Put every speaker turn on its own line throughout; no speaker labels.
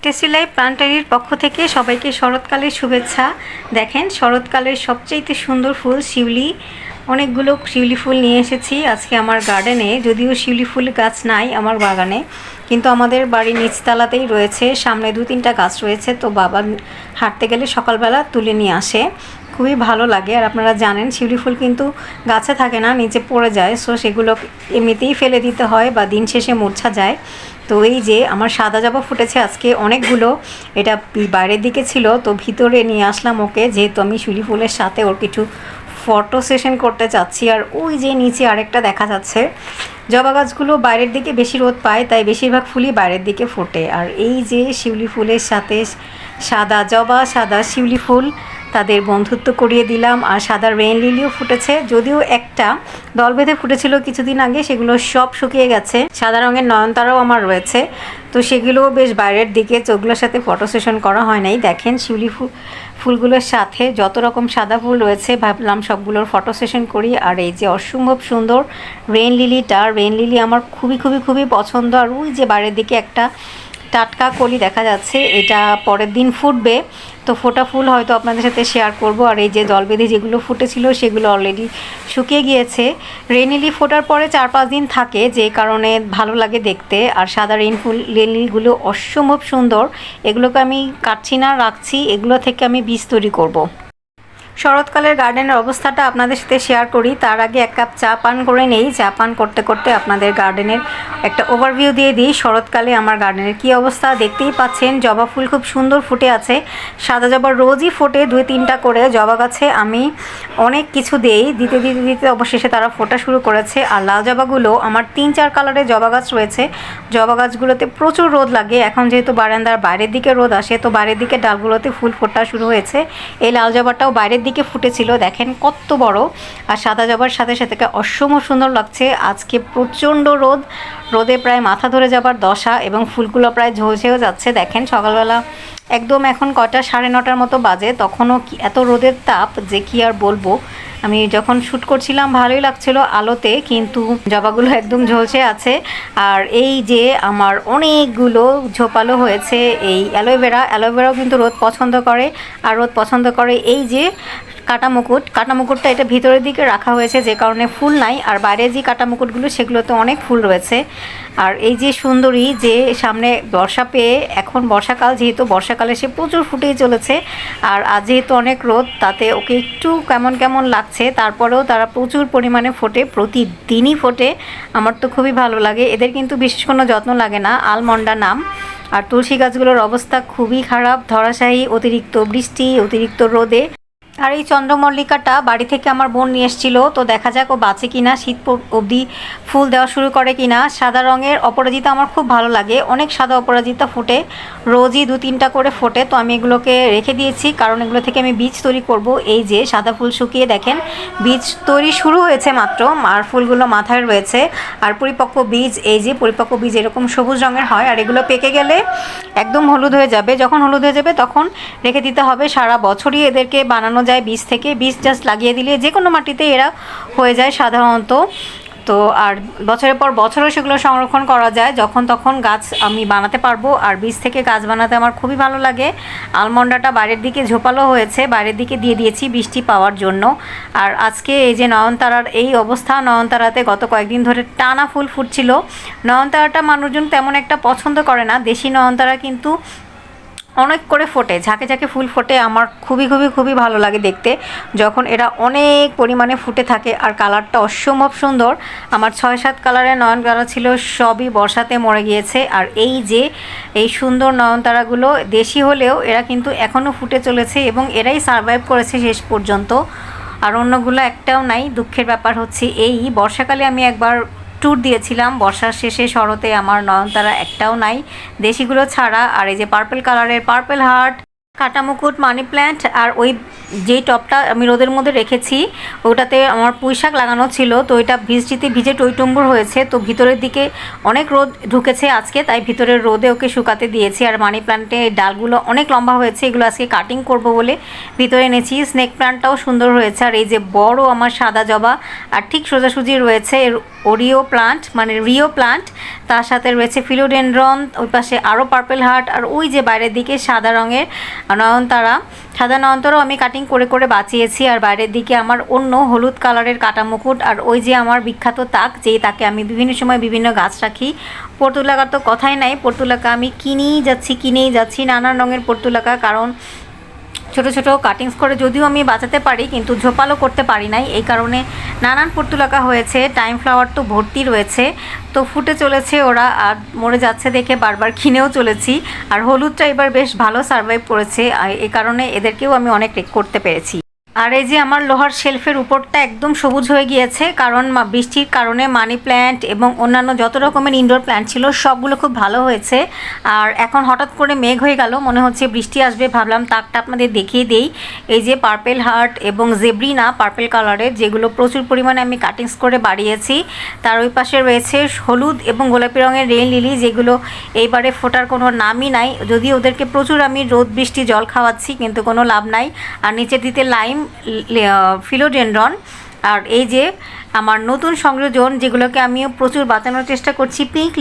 Tasty life প্লান্টারির পক্ষ থেকে সবাইকে শরৎকালের শুভেচ্ছা। দেখেন শরৎকালের সবচাইতে সুন্দর ফুল শিউলি, অনেকগুলো শিউলি ফুল নিয়ে এসেছি আজকে আমার গার্ডেনে। যদিও শিউলি ফুল গাছ নাই আমার বাগানে, কিন্তু আমাদের বাড়ির নিচতলাতেই রয়েছে, সামনে 2-3টা গাছ রয়েছে। তো বাবা হাঁটতে গেলে সকালবেলা তুলে নিয়ে আসে, খুবই ভালো লাগে। আর আপনারা জানেন শিউলি ফুল কিন্তু গাছে থাকে না, নিচে পড়ে যায়, সো সেগুলো এমনিতেই ফেলে দিতে হয় বা দিন শেষে মূর্ছা যায়। তো এই যে আমার সাদা জবা ফুটেছে আজকে অনেকগুলো, এটা বাইরের দিকে ছিল তো ভিতরে নিয়ে আসলাম ওকে, যেহেতু আমি শিউলি ফুলের সাথে ওর কিছু ফটো সেশন করতে চাচ্ছি। আর ওই যে নিচে আরেকটা দেখা যাচ্ছে। জবা গাছগুলো বাইরের দিকে বেশি রোদ পায়, তাই বেশিরভাগ ফুলই বাইরের দিকে ফোটে। আর এই যে শিউলি ফুলের সাথে সাদা জবা, সাদা শিউলি ফুল, তাদের বন্ধুত্ব করিয়ে দিলাম। আর সাদা রেইন লিলিও ফুটেছে, যদিও একটা দল বেঁধে ফুটেছিল কিছুদিন আগে, সেগুলো সব শুকিয়ে গেছে। সাদা রঙের নয়নতারাও আমার রয়েছে, তো সেগুলোও বেশ বাইরের দিকে, ওগুলোর সাথে ফটো সেশন করা হয় নাই। দেখেন শিউলি ফুলগুলোর সাথে যত রকম সাদা ফুল রয়েছে, ভাবলাম সবগুলোর ফটো সেশন করি। আর এই যে অসম্ভব সুন্দর রেইন লিলি আমার খুবই খুবই খুবই পছন্দ। আর ওই যে বাইরের দিকে একটা টাটকা কলি দেখা যাচ্ছে, এটা পরের দিন ফুটবে, তো ফোটা ফুল হয়তো আপনাদের সাথে শেয়ার করব। আর এই যে জলবেঁধে যেগুলো ফুটেছিল সেগুলো অলরেডি শুকিয়ে গিয়েছে। রেইন লিলি ফোটার পরে 4-5 দিন থাকে, যে কারণে ভালো লাগে দেখতে। আর সাদা লিলিগুলো অসম্ভব সুন্দর, এগুলোকে আমি কাটছি না, রাখছি, এগুলো থেকে আমি বীজ তৈরি করব। শরৎকালের গার্ডেনের অবস্থাটা আপনাদের সাথে শেয়ার করি, তার আগে 1 কাপ চা পান করে নেই। চা পান করতে করতে আপনাদের গার্ডেনের একটা ওভারভিউ দিয়ে দিই। শরৎকালে আমার গার্ডেনের কী অবস্থা দেখতেই পাচ্ছেন। জবা ফুল খুব সুন্দর ফুটে আছে, সাদা জবা রোজই ফোটে 2-3টা করে। জবা গাছে আমি অনেক কিছু দিতে অবশেষে তারা ফোটা শুরু করেছে। আর লাল জবাগুলো আমার 3-4 কালারের জবা গাছ রয়েছে। জবা গাছগুলোতে প্রচুর রোদ লাগে, এখন যেহেতু বারান্দার বাইরের দিকে রোদ আসে, তো বাইরের দিকে ডালগুলোতে ফুল ফোটা শুরু হয়েছে। এই লাল জবাটাও বাইরের দিকে ফুটেছিল, দেখেন কত বড়। আর সাদা জবার সাথে সাথে অসম্ভব সুন্দর লাগছে। আজকে প্রচণ্ড রোদে প্রায় মাথা ধরে যাবার দশা, এবং ফুলগুলো প্রায় ঝলসেও যাচ্ছে। দেখেন সকালবেলা একদম এখন কটা 9:30 মতো বাজে, তখনও এত রোদের তাপ যে কি আর বলবো। আমি যখন শ্যুট করছিলাম ভালোই লাগছিল আলোতে, কিন্তু জবাগুলো একদম ঝলসে আছে। আর এই যে আমার অনেকগুলো ঝোপালো হয়েছে এই অ্যালোভেরাও কিন্তু রোদ পছন্দ করে। আর রোদ পছন্দ করে এই যে কাটা মুকুটটা, এটা ভিতরের দিকে রাখা হয়েছে, যে কারণে ফুল নাই। আর বাইরে যে কাটা মুকুটগুলো সেগুলোতে অনেক ফুল রয়েছে। আর এই যে সুন্দরী, যে সামনে বর্ষা পেয়ে, এখন বর্ষাকাল, যেহেতু বর্ষাকালে সে প্রচুর ফুটেই চলেছে। আর আজ যেহেতু অনেক রোদ, তাতে ওকে একটু কেমন লাগছে, তারপরেও তারা প্রচুর পরিমাণে ফোটে, প্রতিদিনই ফোটে। আমার তো খুবই ভালো লাগে। এদের কিন্তু বিশেষ কোনো যত্ন লাগে না, আলমন্ডা নাম। আর তুলসী গাছগুলোর অবস্থা খুবই খারাপ, ধরাশায়ী, অতিরিক্ত বৃষ্টি, অতিরিক্ত রোদে। আর এই চন্দ্রমল্লিকাটা বাড়ি থেকে আমার বোন নিয়ে এসেছিলো, তো দেখা যাক ও বাঁচে কিনা, শীত অবধি ফুল দেওয়া শুরু করে কিনা। সাদা রঙের অপরাজিতা আমার খুব ভালো লাগে, অনেক সাদা অপরাজিতা ফুটে, রোজই 2-3টা করে ফোটে। তো আমি এগুলোকে রেখে দিয়েছি, কারণ এগুলো থেকে আমি বীজ তৈরি করব। এই যে সাদা ফুল শুকিয়ে দেখেন বীজ তৈরি শুরু হয়েছে মাত্র, আর ফুলগুলো মাথায় রয়েছে। আর পরিপক্ক বীজ, এই যে পরিপক্ক বীজ এরকম সবুজ রঙের হয়, আর এগুলো পেকে গেলে একদম হলুদ হয়ে যাবে। যখন হলুদ হয়ে যাবে তখন রেখে দিতে হবে। সারা বছরই এদেরকে বানানো যায় বীজ থেকে, বীজ জাস্ট লাগিয়ে দিলে যে কোনো মাটিতে এরা হয়ে যায় সাধারণত। তো আর বছরের পর বছরও সেগুলো সংরক্ষণ করা যায়, যখন তখন গাছ আমি বানাতে পারবো। আর বীজ থেকে গাছ বানাতে আমার খুবই ভালো লাগে। আলমন্ডাটা বাইরের দিকে ঝোপালো হয়েছে, বাইরের দিকে দিয়ে দিয়েছি বৃষ্টি পাওয়ার জন্য। আর আজকে এই যে নয়নতারার এই অবস্থা, নয়নতারাতে গত কয়েকদিন ধরে টানা ফুল ফুটছিল। নয়নতারাটা মানুষজন তেমন একটা পছন্দ করে না, দেশি নয়নতারা কিন্তু অনেক করে ফোটে, ঝাঁকে ফুল ফোটে। আমার খুবই ভালো লাগে দেখতে যখন এরা অনেক পরিমাণে ফুটে থাকে। আর কালারটা অসম্ভব সুন্দর। আমার 6-7 কালারের নয়নতারা ছিল, সবই বর্ষাতে মরে গিয়েছে। আর এই যে এই সুন্দর নয়নতারাগুলো দেশি হলেও এরা কিন্তু এখনও ফুটে চলেছে, এবং এরাই সারভাইভ করেছে শেষ পর্যন্ত। আর অন্যগুলো একটাও নাই। দুঃখের ব্যাপার হচ্ছে এই, বর্ষাকালে আমি একবার ট্যুর দিয়েছিলাম, বর্ষার শেষে শরতে আমার নয়নতারা একটাও নাই, দেশিগুলো ছাড়া। আর এই যে পার্পল কালারের পার্পল হার্ট, কাটা মুকুট, মানি প্ল্যান্ট, আর ওই যেই টবটা আমি রোদের মধ্যে রেখেছি ওটাতে আমার পুঁইশাক লাগানো ছিল, তো এটা বৃষ্টিতে ভিজে টইটুম্বুর হয়েছে, তো ভিতরের দিকে অনেক রোদ ঢুকেছে আজকে, তাই ভিতরের রোদে ওকে শুকাতে দিয়েছি। আর মানি প্ল্যান্টে ডালগুলো অনেক লম্বা হয়েছে, এগুলো আজকে কাটিং করব বলে ভিতরে এনেছি। স্নেক প্ল্যান্টটাও সুন্দর হয়েছে। আর এই যে বড় আমার সাদা জবা, আর ঠিক সোজাসুজি রয়েছে ওরিও প্লান্ট মানে রিও প্লান্ট, তার সাথে রয়েছে ফিলোডেনড্রন, ওই পাশে আরও পার্পল হার্ট, আর ওই যে বাইরের দিকে সাদা রঙের নয়নতারা। সাদা নয়নতারাও আমি কাটিং করে করে বাঁচিয়েছি। আর বাইরের দিকে আমার অন্য হলুদ কালারের কাটা মুকুট, আর ওই যে আমার বিখ্যাত তাক, যেই তাকে আমি বিভিন্ন সময় বিভিন্ন গাছ রাখি। পর্তুলাকার তো কথাই নাই, পর্তুলাকা আমি কিনেই যাচ্ছি নানান রঙের পর্তুলাকা, কারণ ছোটো ছোটো কাটিংস করে যদিও আমি বাঁচাতে পারি কিন্তু ঝোপালো করতে পারি নাই, এই কারণে নানান পর্তুলাকা হয়েছে। টাইম ফ্লাওয়ার তো ভর্তি রয়েছে, তো ফুটে চলেছে ওরা, আর মরে যাচ্ছে দেখে বারবার কিনেও চলেছি। আর হলুদটা এবার বেশ ভালো সারভাইভ করেছে, এই কারণে এদেরকেও আমি অনেক টেক করতে পেরেছি। আর এই যে আমার লোহার শেলফের উপরটা একদম সবুজ হয়ে গিয়েছে, কারণ বৃষ্টির কারণে মানি প্ল্যান্ট এবং অন্যান্য যত রকমের ইনডোর প্ল্যান্ট ছিল সবগুলো খুব ভালো হয়েছে। আর এখন হঠাৎ করে মেঘ হয়ে গেল, মনে হচ্ছে বৃষ্টি আসবে, ভাবলাম তাকটা আপনাদের দেখিয়ে দেই। এই যে পার্পেল হার্ট এবং জেব্রিনা পার্পেল কালারের, যেগুলো প্রচুর পরিমাণে আমি কাটিংস করে বাড়িয়েছি। তার ওই পাশে রয়েছে হলুদ এবং গোলাপি রঙের রেইন লিলি, যেগুলো এইবারে ফোটার কোনো নামই নাই, যদিও ওদেরকে প্রচুর আমি রোদ বৃষ্টি জল খাওয়াচ্ছি কিন্তু কোনো লাভ নাই। আর নিচের দিতে লাইম ফিলোডেনড্রন। আর এই যে আমার নতুন সংযোজন, যেগুলোকে আমিও প্রচুর বাঁচানোর চেষ্টা করছি, পিঙ্ক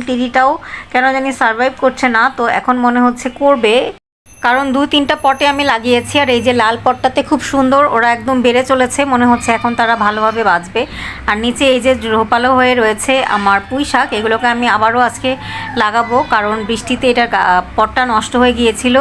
লেডিটাও কেন জানি সারভাইভ করছে না, তো এখন মনে হচ্ছে করবে, কারণ 2-3টা পটে আমি লাগিয়েছি। আর এই যে লাল পটটাতে খুব সুন্দর ওরা একদম বেড়ে চলেছে, মনে হচ্ছে এখন তারা ভালোভাবে বাঁচবে। আর নিচে এই যে রোপালো হয়ে রয়েছে আমার পুঁই শাক, এগুলোকে আমি আবারও আজকে লাগাবো, কারণ বৃষ্টিতে এটার পটটা নষ্ট হয়ে গিয়েছিল।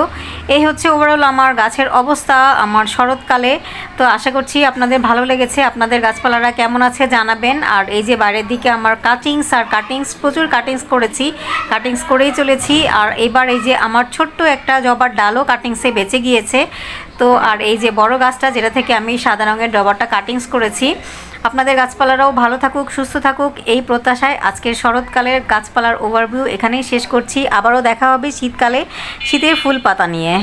এই হচ্ছে ওভারঅল আমার গাছের অবস্থা আমার শরৎকালে। তো আশা করছি আপনাদের ভালো লেগেছে, আপনাদের গাছপালারা কেমন আছে জানাবেন। আর এই যে বাইরের দিকে আমার কাটিংস প্রচুর কাটিংস করেই চলেছি। আর এবার এই যে আমার ছোট্ট একটা জবার ডালও কাটিংসে বেঁচে গিয়েছে। তো আর এই যে বড় গাছটা, যেটা থেকে আমি সাদা রঙের ডবারটা কাটিংস করেছি। আপনাদের গাছপালারাও ভালো থাকুক, সুস্থ থাকুক, এই প্রত্যাশায় আজকের শরৎকালের গাছপালার ওভারভিউ এখানেই শেষ করছি। আবারও দেখা হবে শীতকালে শীতের ফুল পাতা নিয়ে।